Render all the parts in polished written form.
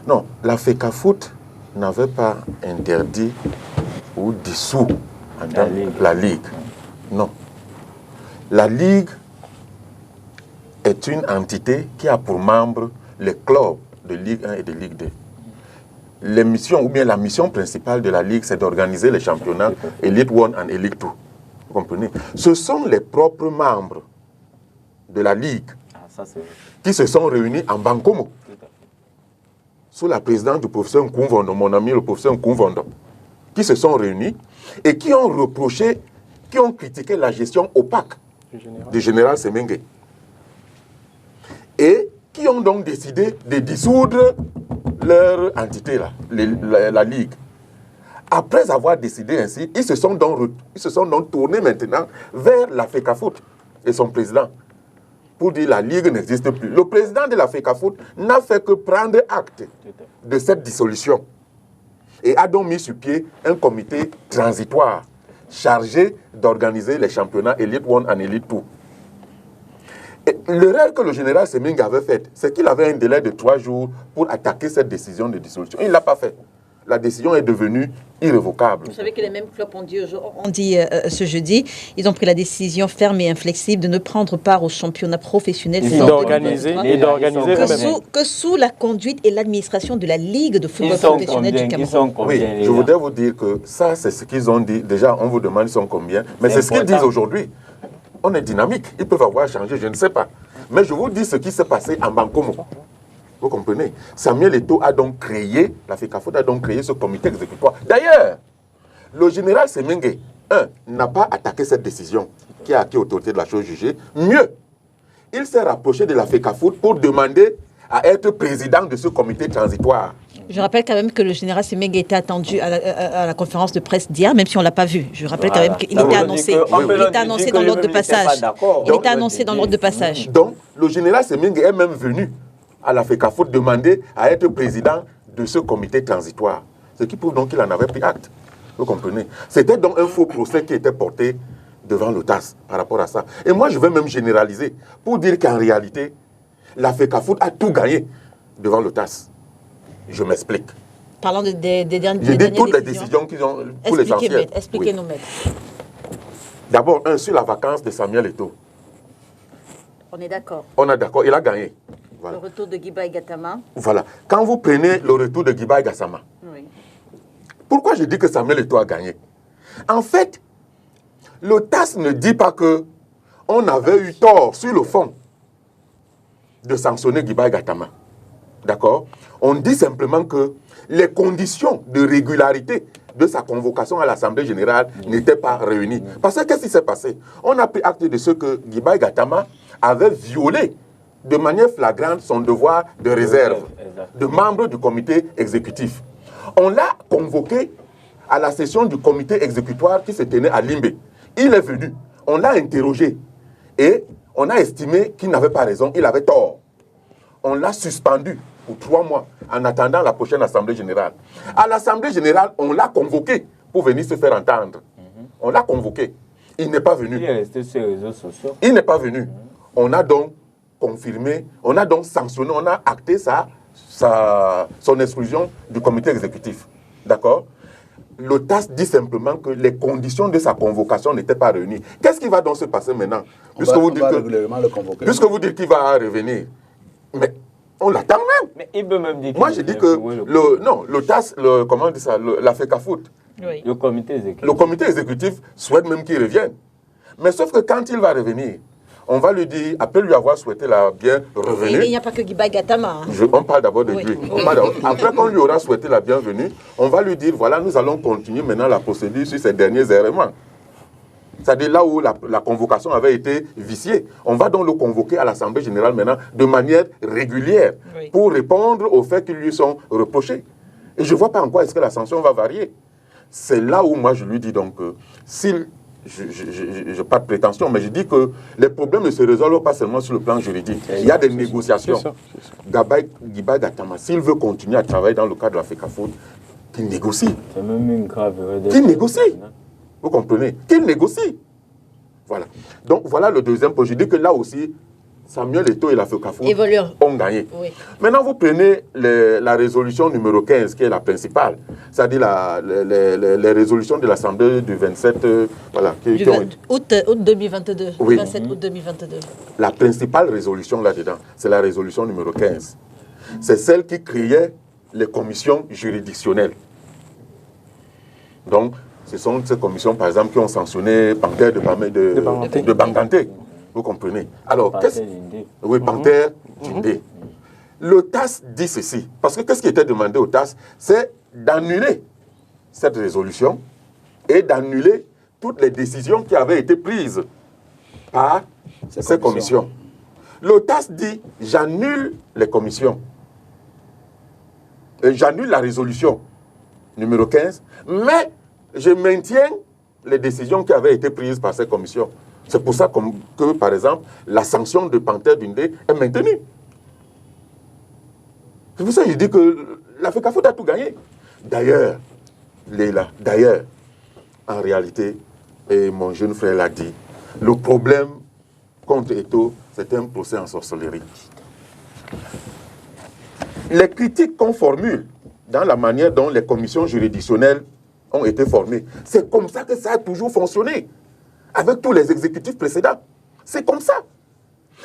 Non, la FECAFOOT n'avait pas interdit ou dissous la Ligue. Non. La Ligue est une entité qui a pour membres les clubs de Ligue 1 et de Ligue 2. Les missions, ou bien la mission principale de la Ligue, c'est d'organiser les championnats Elite 1 et Elite 2. Vous comprenez? Ce sont les propres membres de la Ligue qui se sont réunis en Bankomo, sous la présidence du professeur Nkoumvondo, mon ami le professeur Nkoumvondo, qui se sont réunis et qui ont reproché, qui ont critiqué la gestion opaque du général Semengue. Et qui ont donc décidé de dissoudre leur entité, là, la Ligue. Après avoir décidé ainsi, ils se sont donc tournés maintenant vers la FECAFOOT et son président pour dire la Ligue n'existe plus. Le président de la FECAFOOT n'a fait que prendre acte de cette dissolution et a donc mis sur pied un comité transitoire chargé d'organiser les championnats Elite 1 et Elite 2. L'erreur que le général Seming avait faite, c'est qu'il avait un délai de 3 jours pour attaquer cette décision de dissolution. Il ne l'a pas fait. La décision est devenue irrévocable. Vous savez que les mêmes clubs ont dit ce jeudi, ils ont pris la décision ferme et inflexible de ne prendre part au championnat professionnel que sous la conduite et l'administration de la Ligue de football professionnel du Cameroun. Oui, je voudrais vous dire que ça, c'est ce qu'ils ont dit. Déjà, on vous demande ils sont combien, mais c'est ce qu'ils disent aujourd'hui. On est dynamique, ils peuvent avoir changé, je ne sais pas. Mais je vous dis ce qui s'est passé en Bankomo. Vous comprenez? Samuel Eto'o a donc créé, la FECAFOOT a donc créé ce comité exécutoire. D'ailleurs, le général Semengue, n'a pas attaqué cette décision qui a acquis autorité de la chose jugée. Mieux, il s'est rapproché de la FECAFOOT pour demander à être président de ce comité transitoire. Je rappelle quand même que le général Semengue était attendu à la conférence de presse d'hier, même si on ne l'a pas vu. Je rappelle quand même qu'il était annoncé. Il était annoncé dans l'ordre de passage. Il était annoncé dans l'ordre de passage. Donc, le général Semengue est même venu à la FECAFOOT demander à être président de ce comité transitoire. Ce qui prouve donc qu'il en avait pris acte. Vous comprenez? C'était donc un faux procès qui était porté devant l'OTAS par rapport à ça. Et moi, je vais même généraliser pour dire qu'en réalité, la FECAFOOT a tout gagné devant l'OTAS. Je m'explique. Parlant des dernières décisions. Je dis toutes les décisions qu'ils ont pour l'essentiel. Expliquez-nous, maître. D'abord, sur la vacance de Samuel Eto'o. On est d'accord. On est d'accord, il a gagné. Voilà. Le retour de Guiba Gassama. Voilà. Quand vous prenez le retour de Guiba Gassama, oui. Pourquoi je dis que Samuel Eto'o a gagné? En fait, le TAS ne dit pas que on avait eu tort sur le fond de sanctionner Guiba Gassama. D'accord? On dit simplement que les conditions de régularité de sa convocation à l'Assemblée générale n'étaient pas réunies. Parce que qu'est-ce qui s'est passé? On a pris acte de ce que Guiba Gassama avait violé de manière flagrante son devoir de réserve de membre du comité exécutif. On l'a convoqué à la session du comité exécutoire qui se tenait à Limbe. Il est venu, on l'a interrogé et on a estimé qu'il n'avait pas raison, il avait tort. On l'a suspendu pour 3 mois en attendant la prochaine Assemblée générale. À l'Assemblée générale, on l'a convoqué pour venir se faire entendre. On l'a convoqué. Il n'est pas venu. Il est resté sur les réseaux sociaux. Il n'est pas venu. On a donc confirmé, on a donc sanctionné, on a acté son exclusion du comité exécutif. D'accord? Le TAS dit simplement que les conditions de sa convocation n'étaient pas réunies. Qu'est-ce qui va donc se passer maintenant? Puisque vous dites qu'il va revenir. Mais on l'attend même. Mais il peut même dire. Moi, je dis que le TAS, comment on dit ça, la FECAFOOT, oui. Le comité exécutif souhaite même qu'il revienne. Mais sauf que quand il va revenir, on va lui dire, après lui avoir souhaité la bienvenue. Il n'y a pas que Guiba Gassama. On parle d'abord de lui. Après qu'on lui aura souhaité la bienvenue, on va lui dire, voilà, nous allons continuer maintenant la procédure sur ces derniers errements. C'est-à-dire là où la convocation avait été viciée. On va donc le convoquer à l'Assemblée générale maintenant de manière régulière pour répondre aux faits qui lui sont reprochés. Et je ne vois pas en quoi est-ce que la sanction va varier. C'est là où moi je lui dis donc, s'il... Je n'ai pas de prétention, mais je dis que les problèmes ne se résolvent pas seulement sur le plan juridique. Il y a des négociations. Guiba Gassama, s'il veut continuer à travailler dans le cadre de la FECAFOOT, qu'il négocie. C'est même une grave erreur. Qu'il négocie. Vous comprenez? Qu'il négocie. Voilà. Donc voilà le deuxième point. Je dis que là aussi, Samuel Eto'o et la FECAFOOT ont gagné. Oui. Maintenant, vous prenez la résolution numéro 15, qui est la principale, c'est-à-dire les résolutions de l'Assemblée du 27 voilà, août 2022. Oui. 27 août 2022. La principale résolution là-dedans, c'est la résolution numéro 15. C'est celle qui créait les commissions juridictionnelles. Donc, ce sont ces commissions, par exemple, qui ont sanctionné Panthère de Banganté. Vous comprenez? Alors, oui, Panthère Djindé. Le TAS dit ceci. Parce que qu'est-ce qui était demandé au TAS? C'est d'annuler cette résolution et d'annuler toutes les décisions qui avaient été prises par ces commissions. Le TAS dit, j'annule les commissions. J'annule la résolution numéro 15, mais je maintiens les décisions qui avaient été prises par ces commissions. C'est pour ça que, par exemple, la sanction de Panthère Djindé est maintenue. C'est pour ça que je dis que la FECAFOOT a tout gagné. D'ailleurs, Leila, en réalité, et mon jeune frère l'a dit, le problème contre Eto'o, c'est un procès en sorcellerie. Les critiques qu'on formule dans la manière dont les commissions juridictionnelles ont été formées, c'est comme ça que ça a toujours fonctionné. Avec tous les exécutifs précédents. C'est comme ça.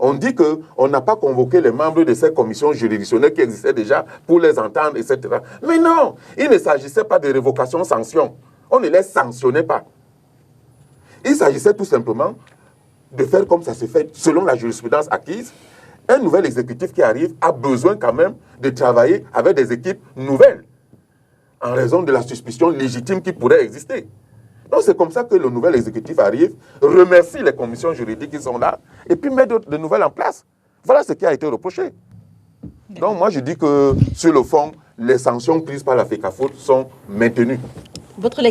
On dit qu'on n'a pas convoqué les membres de ces commissions juridictionnelles qui existaient déjà pour les entendre, etc. Mais non, il ne s'agissait pas de révocation sanction. On ne les sanctionnait pas. Il s'agissait tout simplement de faire comme ça se fait selon la jurisprudence acquise. Un nouvel exécutif qui arrive a besoin quand même de travailler avec des équipes nouvelles en raison de la suspicion légitime qui pourrait exister. Donc c'est comme ça que le nouvel exécutif arrive, remercie les commissions juridiques qui sont là, et puis met de nouvelles en place. Voilà ce qui a été reproché. Donc moi je dis que sur le fond, les sanctions prises par la FECAFOOT sont maintenues. Votre